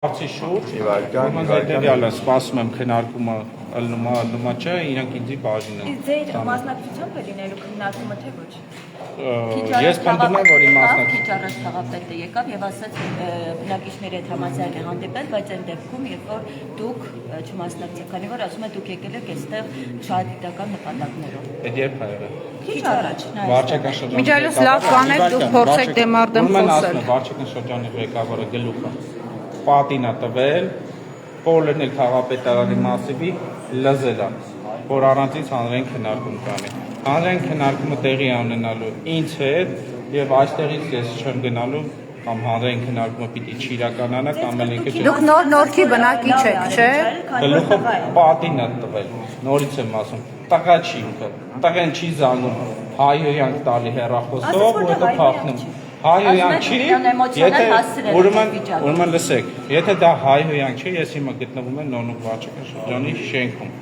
Հարցի շուրջ հետևյալը սպասում եմ քննարկումը ըլնումա չէ, իրանք ինձի բաժին են։ Ձեր մասնակցությամբ է լինելու քննարկումը թե ոչ։ Ես պնդում եմ, որ իմ մասնակցությունը քիչ առաջ քաղաքապետը եկավ եւ ասաց բնակիչների հետ համաձայն է հանդիպել, բայց այն դեպքում, երբ որ դուք չմասնակցեք, քանի որ ասում եք դուք եկել եք այստեղ շահադիտական նպատակներով։ Այդ երբ ա եղել։ Քիչ առաջ Վարչական շրջանի Միջալյուս լավ բան եք դուք փորձեք դեմարդեմ խոսել։ Վարչական շրջանի ղեկավարը գլուխը պատին է տվել, Պոլերն էլ քաղաքապետարանի մասիվի լզել է, որ առանցից հանրային քննարկում կանի։ Հանրային քննարկումը տեղի ունենալու ինձ հետ եւ այստեղից ես չեմ գնալու կամ հանրային քննարկումը պիտի չիրականանա կամ էլ ինքը Դուք նորքի բնակիչ եք, չէ՞։ գլուխը պատին է տվել, նորից եմ ասում, տղա չի ինքը, տղեն չի զանգում, հայհոյանք տալի հեռախոսով, ու հետո փախնում։ Հայհոյանք չի, ուրեմն լսեք, եթե դա հայհոյանք չի, ես հիմա գտնվում եմ Նորնուկ վարչական շրջանի շենքում։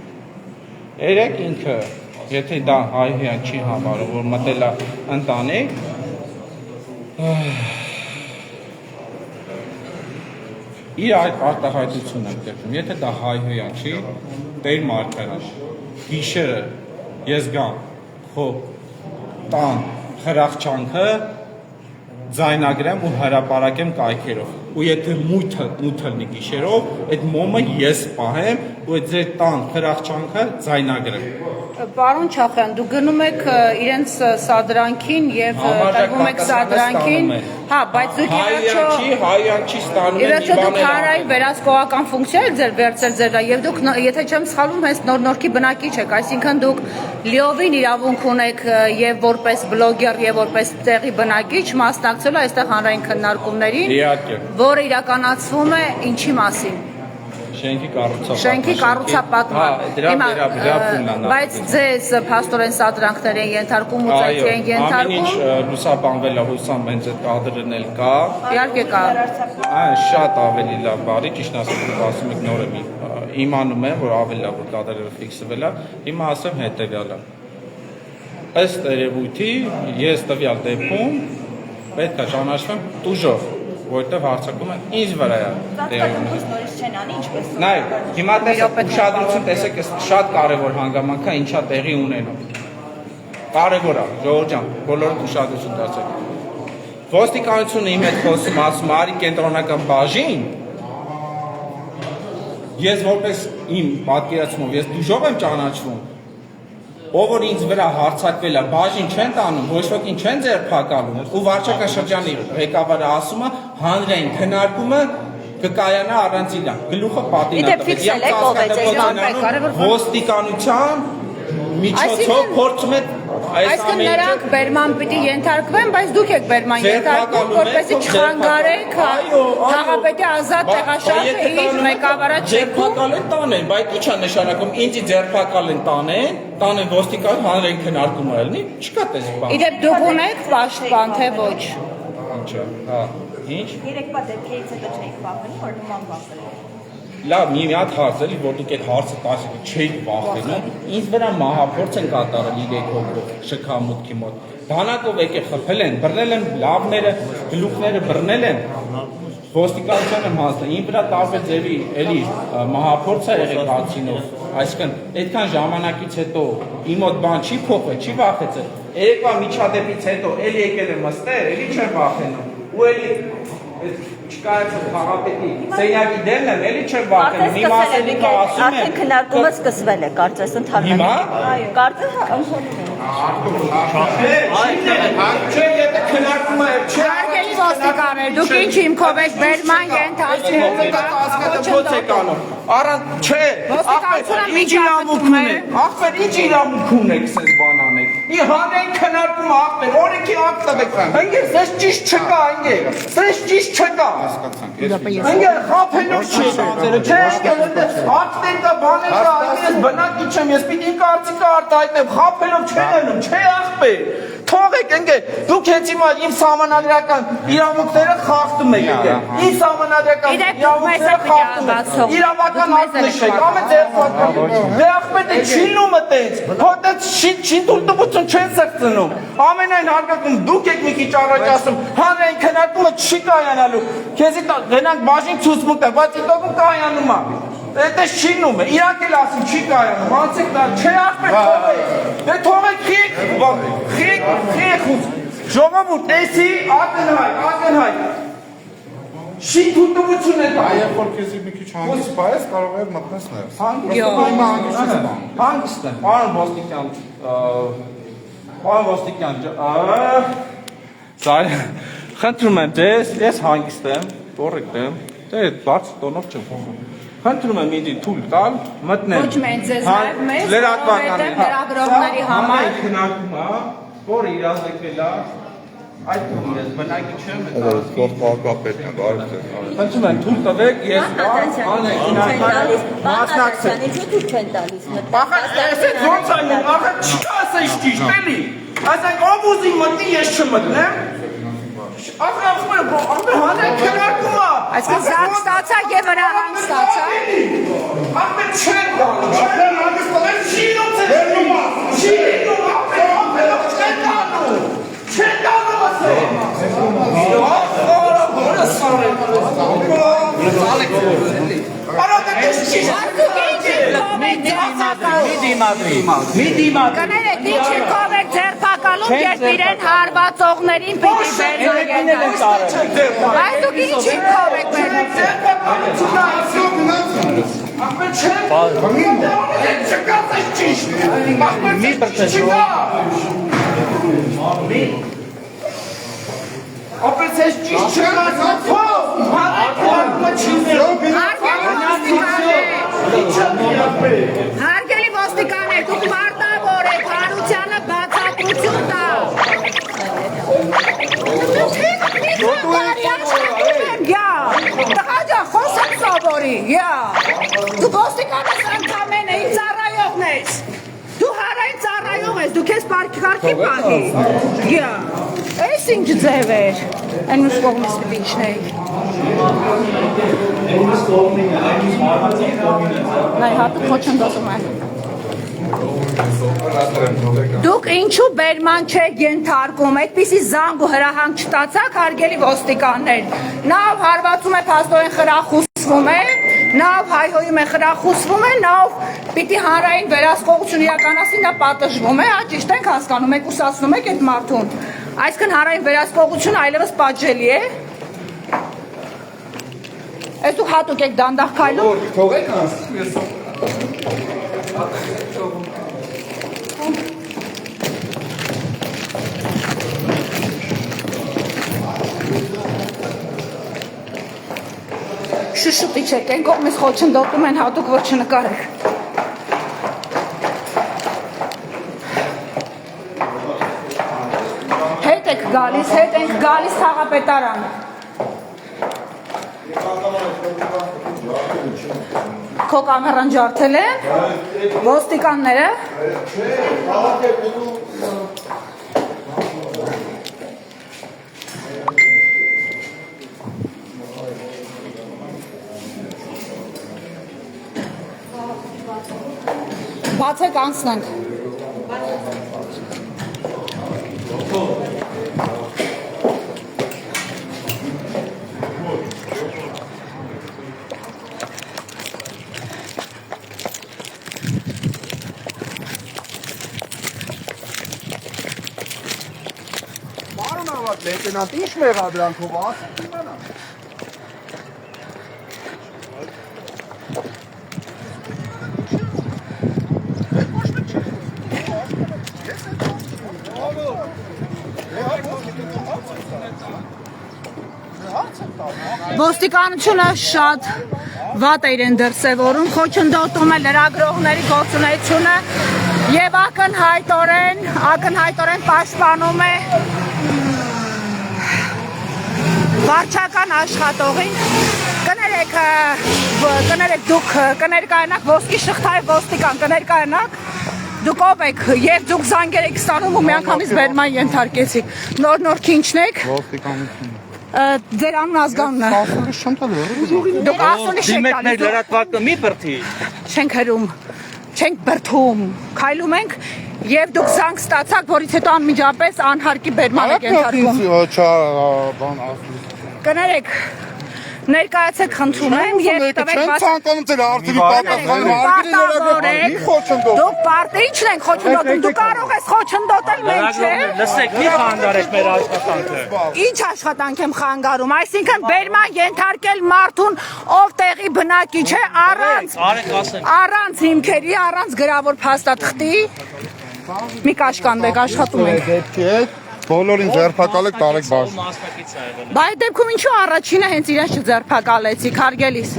Երեք ինքը, եթե դա հայհոյանք չի համարում, որ մտել է ընտանիք, իր այդ արտահայտությունն եմ տեղում, եթե դա հայհոյանք չի, Տեր Մարգարիտ, գիշերը ես գամ քո տան խրախճանքը ձայնագրեմ ու հրապարակեմ կայքերով ու եթե մութը լինի գիշերով, այդ մոմը ես պահեմ ու այդ ձեր տան խրախճանքը ձայնագրեմ։ Պարոն Չախյան, դուք գնում եք իրենց սադրանքին եւ տրվում եք սադրանքին, հա, բայց դուք հայյանքի ստանում եք Իվերջո դուք հանրային վերահսկողական ֆունկցիա եք ձեր վերցրել ձերա եւ դուք եթե չեմ սխալվում հենց նորքի բնակիչ եք, այսինքն դուք լիովին իրավունք ունեք եւ որպես բլոգեր եւ որպես տեղի բնակիչ մասնակցել այստեղ հանրային քննարկումներին, որը իրականացվում է ինչի մասին։ Շենքի կառուցապատման։ Բայց ձեզ փաստորեն սադրանքներ են ենթարկում ու ծեծի են ենթարկում։ Այո, լուսաբանվել է, հուսամ հենց այդ կադրն էլ կա։ Իհարկե կա։ Շատ ավելի լավ բարի, ճիշտ ասում եք նոր եմ իմանում եմ, որ ավելի լավ որ կադրերը ֆիքսվել է։ Հիմա ասեմ հետևյալը։ Ըստ երևույթի ես տվյալ դեպքում պետք է ճանաչվեմ տուժով, որտեղ հարձակումը ինձ վրա է տեղի ունենում։ Նայ, հիմա տեսեք ուշադրություն տեսեք, շատ կարևոր հանգամանք է ինչա տեղի ունենում։ Կարևոր է, ժողովուրդ ջան, բոլորդ ուշադրություն դարձեք։ Ոստիկանությունը իմ հետ խոսում ասում արի կենտրոնական բաժին։ Ես որպես իմ պատկերացումով ես դուժով եմ ճանաչվում։ Ով որ ինձ վրա հարձակվել է, բաժին չեն տանում, ոչ ոքին չեն ձերբակալում, ու վարչական շրջանի ղեկավարը ասում է հանրային քննարկումը կկայանա առանց իրա։ Գլուխը պատին է տվել։ Ոստիկանության միջոցով փորձում է Այսինքն նրանք բերման պիտի ենթարկվեն, բայց դուք եք բերման ենթարկվում, որպեսզի չխանգարեք քաղաքապետի ազատ տեղաշարժը իր ղեկավարը ձերբակալեն տանեն, բայց ի՞նչ է նշանակում ինձի ձերբակալեն տանեն ոստիկան հանրային քննարկումը ելնի, չկա տես բան։ Իդեպ դուք ունեք պաշտպան, թե ոչ։ Ինչա, հա, ինչ։ Երեկվա դեպքերից հետո չեք վախենում, որ նման վախենում։ Լավ, մի հատ հարց էլի, որ դուք այդ հարցը տասը չեք վախենում, ինձ վրա մահափորձ են կատարել 3 հոգով շքամուտքի մոտ։ Բանակով եկել խփել են, բռնել են լավները, գլուխները բռնել են։ Ոստիկանության եմ հասնել, իմ վրա տարբեր ձևի էլի մահափորձ է եղել հացինով, այսինքն այդքան ժամանակից հետո իմ մոտ բան չի փոխվել, չի վախեցել։ Երեկվա միջադեպից հետո էլի եկել եմ ըստեղ, էլի չեմ վախենում։ Ու էլի չկայացող քաղաքապետի սենյակի դերն եմ, էլի չեմ վախենում։ Իմ ասել ինքը ասում է։ Արդեն քննարկումը սկսվել է, կարծես ընդհանրապես։ Հիմա։ Այո, կարծես ընդհանրում է։ Չէ, եթե քննարկումը Հարգելի ոստիկաններ, դուք ինչ հիմքով եք բերման ենթարկվում։ Առանց չէ, ոստիկանությունը ինչ իրավունք ունի։ ախպեր ինչ իրավունք ունեք սենց բան անեք։ Ի հանրային քննարկումը ախպեր, օրենքի ակտ տվեք։ Ընկեր, սենց ճիշտ չկա, ընկեր։ Սենց ճիշտ չկա։ Ընկեր, խափելով չի ծերը, չէ, ակտեր կա, բաներ կա, ես բնակիչ եմ, ես պիտի կարծիքը արտահայտեմ, խափելով չեն ելնում, չէ ախպեր։ Թող եկեք ընկեր, դուք հենց հիմա իմ սահմանադրական իրավունքները խախտում եք ընկեր։ Իմ սահմանադրական իրավունքները խախտում եք։ Իրավական ակտ նշեք, ամեն ձերբակալում։ Դե ախպետը չի լումը տենց, հոտեց չի դուլտուբություն չեն սրծնում։ Ամենայն հարգակում դուք եք մի քիչ առաջ ասում, հանրային քննարկումը չի կայանալու։ Քեզի գնանք բաժին ցուցմունք տա, բայց հետո կայանում է։ Դա շինում է, իրանք էլ ասում չի կայանում, անցեք դա, չէ ախպետ թողեք, դե թողեք խիղ, ժողովուրդ, տեսի, ակնհայտ, շի թուտվություն է տա։ Այև որ քեզի մի քիչ հանգիստ պայես, կարող է մտնես ներս։ Հանգիստ եմ, պարոն Ոստիկյան, խնդրում եմ ձեզ, ես հանգիստ եմ, կոռեկտ եմ, դե բարձր տոնով չեմ խոսում։ Խնդրում եմ ինձ թույլ տալ, մտնեմ։ Ոչ մենք ձեզ նաև մեզ, որովհետև լրագրողների համար քննարկումը, որը իրազեկվել է, այդ կողմից բնակի չեմ Կողմնակապետն է, բարև ձեզ։ Խնդրում եմ թույլ տվեք, ես մասնակցեմ։ Ինչու չեն տալիս Ախր, այսպես ոնց այնում, ախր չկա ասես ճիշտ էլի։ Այսինքն ով ուզի մտնի, ես չմտնեմ։ Ախր հանրային քննարկում է։ այսպես զարկ ստացա եւ վրա հանգ ստացա։ Ախր չեն տալու, չեն հանգստել, շինում է, չեն տալու ասել։ Կներեք, ինչ կովեր ձերբակալում, երբ իրեն հարվածողներին պիտի վերնագետան։ Բայց դուք ինչ կովեք վերնագետան։ Ապրես ես ճիշտ չկացած Հարգելի ոստիկաններ, դուք մարտավոր եք, հարությանը բացատրություն տալ։ Տղա ջան, խոսեմ սովորի, դու ոստիկան ես ընդամենը, իմ ծառայողն ես։ Դու հարային ծառայող ես, դու քեզ պարքի պահի։ Այս ինչ ձև էր, այն ուշ կողմից կպիչնեի։ Նայ հատը խոչնդոտում են։ Դուք ինչու բերման չեք ենթարկում, այդպիսի զանգ ու հրահանգ չտացաք, հարգելի ոստիկաններ։ Նավ հարվածում է, փաստորեն խրախուսվում է, նավ հայհոյում է, խրախուսվում է, նավ պիտի հանրային վերահսկողություն իրականացնի, նա պատժվում է, ճիշտ ենք հասկանում եք, ուսացնում եք այդ մարդուն։ Այսքան հանրային վերահսկողությունը այլևս պատժելի է։ Այս դուք հատուկ եք դանդաղ քայլում։ Թողեք անցնի, ես Շշուտի չեք, այն կողմից խոչընդոտում են, հատուկ որ չնկարեք։ Հետ ենք գալիս թաղապետարան։ Քո կամերան ջարդել են, ոստիկանները։ Բացեք անցնենք։ Պարոն ավագ լեյտենանտ, ինչ մեղադրանքով ասում իմանա։ Ոստիկանությունը շատ վատ է իրեն դրսևորում, խոչընդոտում է լրագրողների գործունեությունը եւ ակնհայտորեն պաշտպանում է վարչական աշխատողին։ Կներեք դուք կներկայանաք ոսկի շղթայ ոստիկան, կներկայանաք, Դուք ով եք եւ դուք զանգեր եք ստանում ու միանգամից բերման ենթարկեցիք։ Նոր-նորքի ինչն եք։ Ոստիկանություն։ Ձեր անուն ազգանունը։ Ասում չեմ տալու։ Դուք ասում եք Դիմեկներ լրատվակը մի բրդի։ չենք հրում, չենք բրդում, քայլում ենք եւ դուք զանգ ստացաք, որից հետո անմիջապես անհարկի բերման եք ենթարկում։ Բան ասում։ Կներեք, ներկայացեք խնդրում եմ եւ տվեք Չեմ ցանկանում ձեր արդյունքի պատասխանը Դուք պարտի ի՞նչն ենք խոչընդոտում, դու կարող ես խոչընդոտել մենք, չէ՞։ Լսեք, մի խանգարեք մեր աշխատանքը։ Ինչ աշխատանք եմ խանգարում, այսինքն բերման ենթարկել մարդուն, ով տեղի բնակիչ է, Արեք ասենք։ առանց հիմքերի, առանց գրավոր փաստաթղթի։ Մի կաշկանդեք, աշխատում ենք։ Բոլորին ձերբակալեք տարեք բաց։ Մասնակից է եղել։ Բայց այդ դեպքում ինչու առաջինը հենց իրենց չձերբակալեցիք, հարգելիս։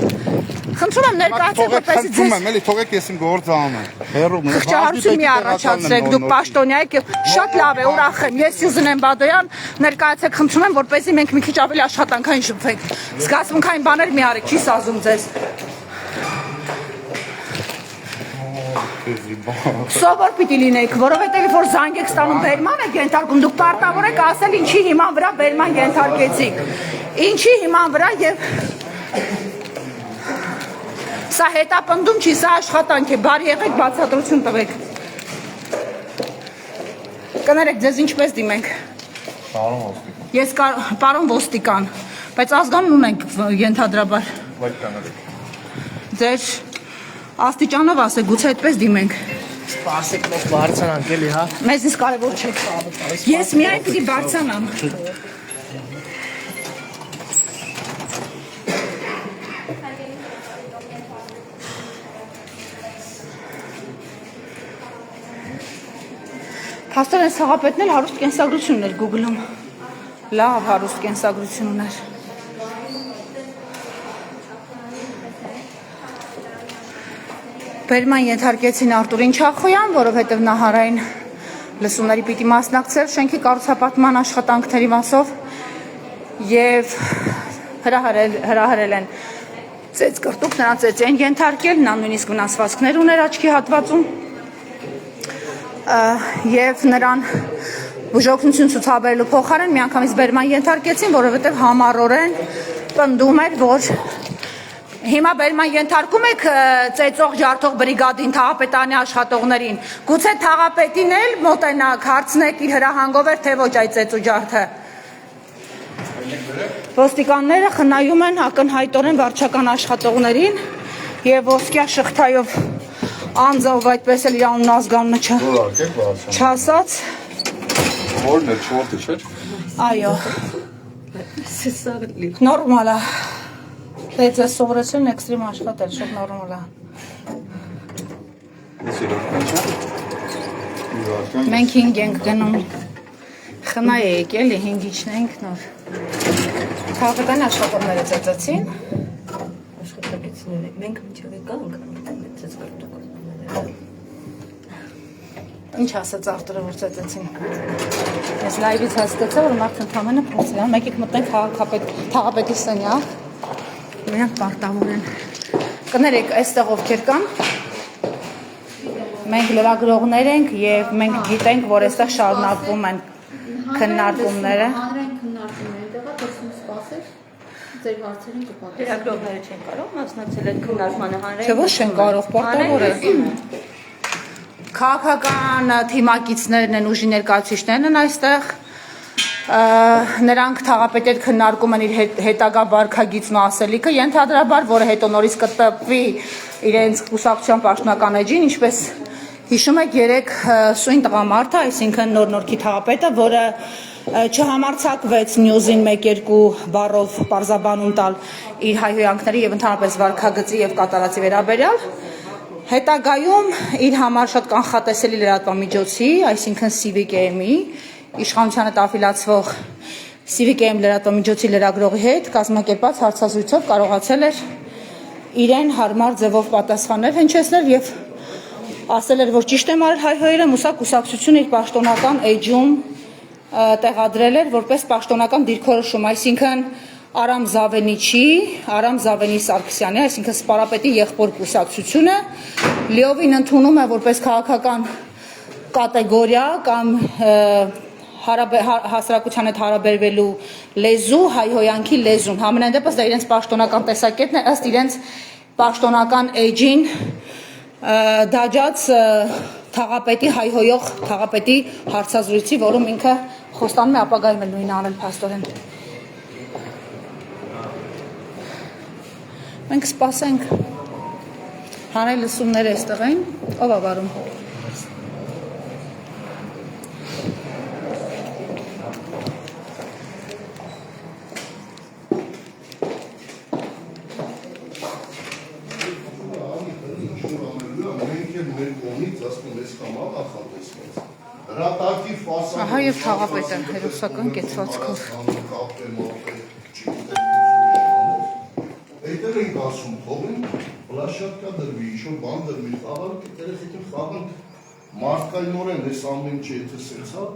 Խնդրում եմ ներկայացեք, որպեսզի ձեզ Էլի թողեք ես իմ գործը անեմ։ Հերո խղճահարություն մի առաջացրեք, դուք պաշտոնյա եք եւ շատ լավ է, ուրախ եմ։ Ես Սյուզան Բադոյան, ներկայացեք, խնդրում եմ, որպեսզի մենք մի քիչ ավելի աշխատանքային շփվենք։ Զգացմունքային բաներ մի արեք, չի սազում ձեզ։ Սովոր պիտի լինեք, որովհետև որ զանգ եք ստանում բերման եք ենթարկում, դուք պարտավոր եք ասել ինչի հիման վրա բերման ենթարկեցիք։ Ինչի հիման վրա եւ սա հետապնդում չի, սա աշխատանք է, բարի եղեք, բացատրություն տվեք։ Կներեք, ձեզ ինչպես դիմենք։ Ես պարոն ոստիկան, բայց ազգանուն ունենք ենթադրաբար։ Ձեր աստիճանով ասեք, գուցե այդպես դիմենք։ Սպասեք, մենք բարձրանանք էլի, հա։ Մեզնից կարևոր չէ։ Ես միայն պիտի բարձրանամ։ Փաստորեն այս հաղապետն էլ հարուստ կենսագրություն ուներ Google-ում։ Լավ հարուստ կենսագրություն ուներ։ Բերման ենթարկեցին Արտուրին Չախոյան, որովհետև նա հարային լսումների պիտի մասնակցել շենքի կառուցապատման աշխատանքների մասով եւ հրահրել են ծեծ կրտուկ, նրան ծեծ են ենթարկել, նա նույնիսկ վնասվածքներ ուներ աչքի հատվածում եւ նրան բուժօգնություն ցուցաբերելու փոխարեն միանգամից բերման ենթարկեցին, որովհետև համառորեն պնդում էր, որ հիմա բերման ենթարկում եք ծեծող ջարդող բրիգադին, թաղապետանի աշխատողներին, գուցե թաղապետին էլ մոտենաք, հարցնեք իր հրահանգով էր, թե ոչ այդ ծեծու ջարդը։ Ոստիկանները խնայում են ակնհայտորեն վարչական աշխատողներին եւ ոսկյա շղթայով անձով այդպես էլ իր անուն ազգանունը չասած։ Որն է, չորտը չէ։ Այո։ Նորմալ է։ Դե սովորեցին էքստրեմ աշխատել, շատ նորմալ է։ Մենք 5 ենք գնում։ Խնայ եք էլի 5-ին ենք նոր։ Թաղապետանի աշխատողները ծեծեցին։ Աշխատակիցները մենք մինչև եկանք ծեծ կրտուկ։ Ինչ ասաց Արտուրը, որ ծեծեցին։ Ես լայվից հասկացա, որ մարդը ընդամենը փոխել է։ Մեկ եք մտնենք թաղապետի սենյակ։ Նրանք պարտավոր են։ Կներեք, այստեղ ովքեր կան։ Մենք լրագրողներ ենք եւ մենք գիտենք, որ այստեղ շարունակվում են քննարկումները։ Հանրային քննարկումներ, դեռ դրսում սպասել ձեր հարցերին կպատասխանեն։ Լրագրողները չեն կարող մասնակցել այդ քննարկմանը հանրային։ Չէ՞ ոչ չեն կարող, պարտավոր է։ Քաղաքական թիմակիցներն են, ուժի ներկայացուցիչներն են այստեղ։ Նրանք թաղապետի հետ քննարկում են իր հետագա վարքագիծն ու ասելիքը, ենթադրաբար, որը հետո նորից կտպվի իրենց կուսակցության պաշտոնական էջին, ինչպես հիշում եք 3 սույն տղամարդը, այսինքն նոր-նորքի թաղապետը, որը չհամարձակվեց նյուզին 1-2 բառով պարզաբանում տալ իր հայհոյանքների եւ ընդհանրապես վարքագծի եւ կատարածի վերաբերյալ, հետագայում իր համար շատ կանխատեսելի լրատվամիջոցի, այսինքն CVKM-ի իշխանությանը տաֆիլացվող CVKM լրատվամիջոցի լրագրողի հետ կազմակերպած հարցազրույցով կարողացել էր իրեն հարմար ձևով պատասխանել, հնչեցնել եւ ասել էր, որ ճիշտ եմ արել հայհոյերը, մուսա կուսակցությունը իր պաշտոնական էջում տեղադրել էր որպես պաշտոնական դիրքորոշում, այսինքն Արամ Զավենի Սարգսյանի, այսինքն Սպարապետի եղբոր կուսակցությունը լիովին ընդունում է որպես քաղաքական կատեգորիա կամ հասարակության հետ հարաբերվելու լեզու, հայհոյանքի լեզուն։ Համենայն դեպս դա իրենց պաշտոնական տեսակետն է, ըստ իրենց պաշտոնական էջին դաջած թաղապետի հայհոյող թաղապետի հարցազրույցի, որում ինքը խոստանում է ապագայում էլ նույնը անել փաստորեն։ Մենք սպասենք հանրային լսումները այստեղ են, ով է վարում։ Ահա եւ թաղապետը հերոսական կեցվածքով։ Այդտեղ ենք ասում, թողին պլաշատկա դրվի, ինչ-որ բան դրվի, խաղալը կտերեխիքին խաղանք մարդկայնորեն ես ամեն ինչ եթե սեցա,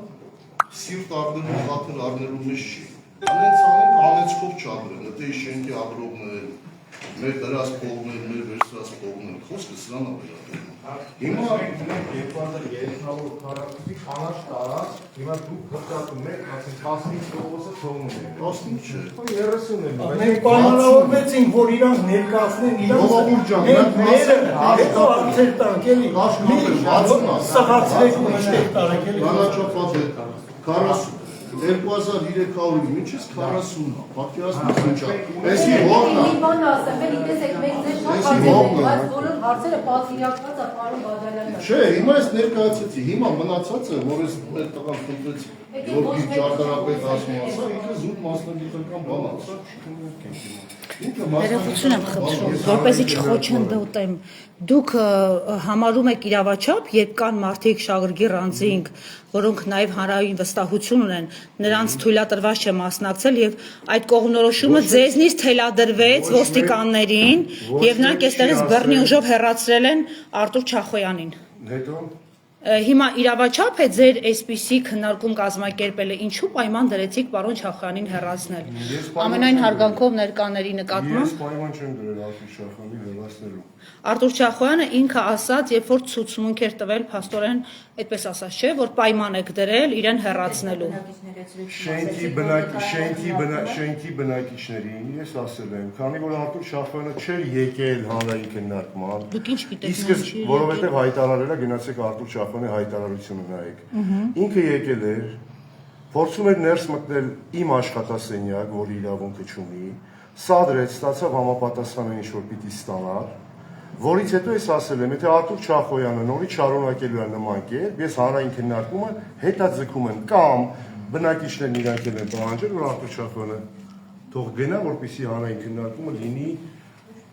սիրտ արդելու, խաթր արդելու մեզ չի։ Անենց անենք անեցքով չադրեն, եթե շենքի ադրողներ, մեր դրած փողներ, մեր վերցրած փողներ, խոսքը սրան ավելատեն։ Հիմա 2300 քառակուսի կանաչ տարած, հիմա դուք հրճակում եք, ասենք 15 տոկոսը թողնում եք։ 15 չէ։ 30 է։ Մենք պայմանավորվեցինք, որ իրանք ներկայացնեն հետո արդեն տանք էլի։ Սղացրեք ու ինչտեղ տարեք էլի։ Կանաչապատ է 40 2300-ից մինչից 40-ն, պատկերացնեք ինչա։ Էսի հողն է։ Մի բան ասեմ, էլի տեսեք, մենք ձեզ շատ հարցեր ենք, բայց բոլոր հարցերը պատվիրակված է պարոն Բադալյանը։ Չէ, հիմա ես ներկայացեցի, հիմա մնացածը, որ ես մեր տղան խնդրեց Գյորգի ճարտարապետ ասում ասա, ինքը զուտ մասնագիտական բան ասա։ Ներողություն եմ խնդրում, որպեսզի չխոչընդոտեմ։ Դուք համարում եք իրավաչափ, երբ կան մարդիկ շահգրգիռ անձինք, որոնք նաև հանրային վստահություն ունեն, նրանց թույլատրված չէ մասնակցել եւ այդ կողմնորոշումը ձեզնից թելադրվեց ոստիկաններին եւ նրանք այստեղից բռնի ուժով հեռացրել են Արտուր Չախոյանին։ Հետո Հիմա իրավաչափ է ձեր այսպիսի քննարկում կազմակերպելը, ինչու պայման դրեցիք պարոն Չախոյանին հեռացնել։ Ամենայն հարգանքով ներկաների նկատմամբ։ Ես պայման չեմ դրել Արտուր Չախոյանին հեռացնելու։ Արտուր Չախոյանը ինքը ասաց, երբ որ ցուցմունք էր տվել փաստորեն, այդպես ասած չէ, որ պայման եք դրել իրեն հեռացնելու։ Շենքի բնակիչներին ես ասել եմ, քանի որ Արտուր Չախոյանը չէր եկել հանրային քննարկման։ Դուք ինչ գիտեք, Իսկ որովհետև հայտարարել է, գնացեք Արտուր Չախոյանի հայտարարությունը նայեք։ Ինքը եկել էր, փորձում էր ներս մտնել իմ աշխատասենյակ, որի իրավունքը չունի, սադրեց, ստացավ համապատասխանը ինչ-որ պիտի ստանար, որից հետո ես ասել եմ, եթե Արտուր Չախոյանը նորից շարունակելու է նման կերպ, ես հանրային քննարկումը հետաձգում եմ կամ բնակիչներն իրանք են պահանջել, որ Արտուր Չախոյանը թող գնա, որպեսզի հանրային քննարկումը լինի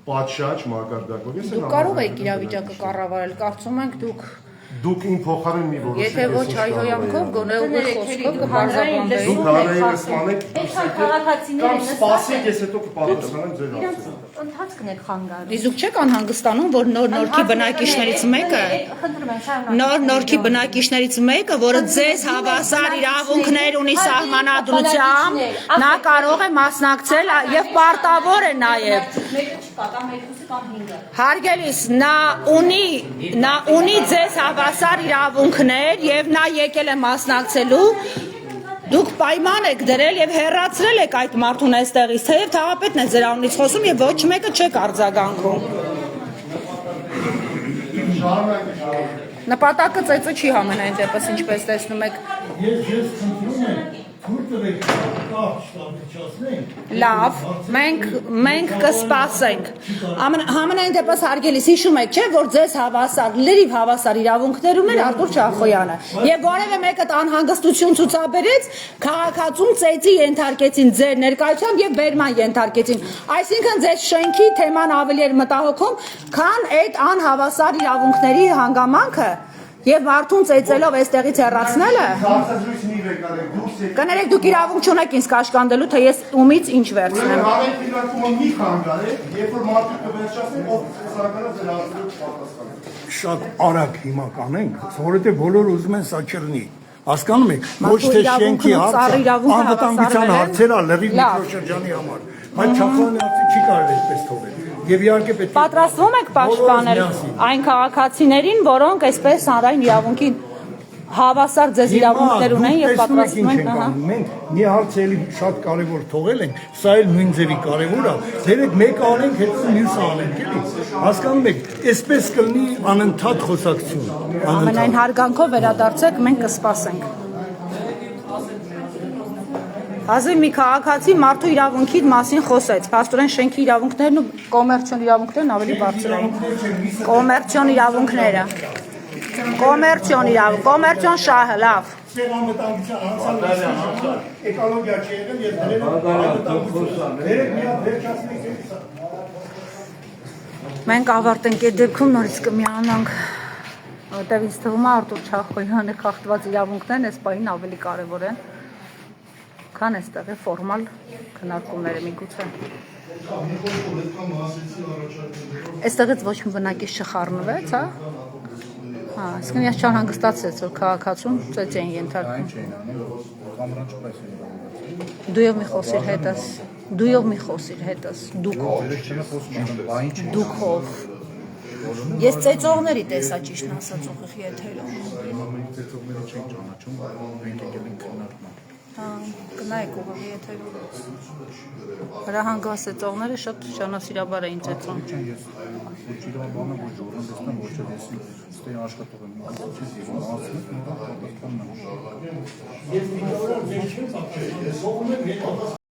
պատշաճ մակարդակով։ Դուք կարող եք իրավիճակը կառավարել, կարծում ենք դուք իմ փոխարեն մի որոշեք։ Եթե ոչ հայհոյանքով, գոնե ուղիղ խոսքով կբարձրաբանվեին։ Դուք հանրային սպանեք, Այդքան քաղաքացիները սպասեք, ես հետո կպատասխանեմ ձեր հարցին։ ընթացքն եք խանգարում։ Իսկ չեք անհանգստանում, որ նոր-նորքի բնակիչներից մեկը խնդրում եմ շարունակեք։ նոր-նորքի բնակիչներից մեկը, որը ձեզ հավասար իրավունքներ ունի սահմանադրությամբ, նա կարող է մասնակցել եւ պարտավոր է նաեւ։ Մեկը չկա, կամ երկուսը կամ 5-ը։ Հարգելիս, նա ունի ձեզ հավասար իրավունքներ եւ նա եկել է մասնակցելու։ Դուք պայման եք դրել եւ հեռացրել եք այդ մարդուն այստեղից, թեև թաղապետն է ձեր անունից խոսում եւ ոչ մեկը չեք արձագանքում։ Նպատակը ծեծը չի համենայն դեպս, ինչպես տեսնում եք։ Ես խնդրում եմ, թույլ տվեք կարճ տավիճացնենք։ Լավ, մենք կսպասենք։ Համենայն դեպս հարգելիս հիշում եք, չէ, որ ձեզ հավասար, լրիվ հավասար իրավունքներ ուներ Արտուր Չախոյանը։ Եվ որևէ մեկը անհանգստություն ցուցաբերեց, քաղաքացում ծեծի ենթարկեցին ձեր ներկայությամբ եւ բերման ենթարկեցին։ Այսինքն ձեր շենքի թեման ավելի էր մտահոգում, քան այդ անհավասար իրավունքների հանգամանքը եւ մարդուն ծեծելով այստեղից հեռացնելը։ Հարցազրույց մի վեկարեք, դուրս եք։ Կներեք, դուք իրավունք չունեք ինձ կաշկանդելու, թե ես ումից ինչ վերցնեմ։ Հանրային քննարկումը մի խանգարեք, երբ որ մարդիկ կվերջացնեն, ով ցանկանա ձեր հարցերով պատասխանել։ Շատ արագ հիմա կանենք, որովհետեւ բոլորը ուզում են սա չռնի։ Հասկանում եք, ոչ թե շենքի հարցը, անվտանգության հարցերը լրիվ միկրոշրջանի համար, բայց Չախոյանի հարցը չի կարելի այդպես թողել։ Եվ իհարկե պետք է Պատրաստվում եք պաշտպանել այն քաղաքացիներին, որոնք այսպես հանրային իրավունքին հավասար ձեզ իրավունքներ ունեն եւ պատրաստվում են, ահա։ Մենք մի հարց էլի շատ կարևոր թողել ենք, սա էլ նույն ձևի կարևոր է։ Դերեք մեկը անենք, հետո մյուսը անենք, էլի։ Հասկանում եք, այսպես կլինի անընդհատ խոսակցություն։ Ամենայն հարգանքով վերադարձեք, մենք կսպասենք։ Հազիվ մի քաղաքացի մարդու իրավունքի մասին խոսեց, փաստորեն շենքի իրավունքներն ու կոմերցիոն իրավունքներն ավելի բարձր էին։ Կոմերցիոն իրավունքները։ Կոմերցիոն շահը, լավ։ Անվտանգության հանցանք, էկոլոգիա չի եղել եւ դերեք մի հատ վերջացնենք։ Մենք ավարտենք այդ դեպքում նորից կմիանանք, որտեղ ինձ թվում է Արտուր Չախոյանի խախտված իրավունքներն այս պահին ավելի կարևոր են, քան այստեղի ֆորմալ քննարկումները միգուցե։ Այստեղից ոչ մի բնակիչ չխառնվեց, հա։ Հա, իսկ ես չանհանգստացեց, որ քաղաքացուն ծեծի են ենթարկում։ Դու մի խոսիր հետս, դուքով։ Ես ծեծողների տեսա ճիշտն ասած ուղիղ եթերում։ Կնայեք ուղիղ եթերում։ Հրահանգասեցողները շատ շանասիրաբար էին ծեծում։ Ես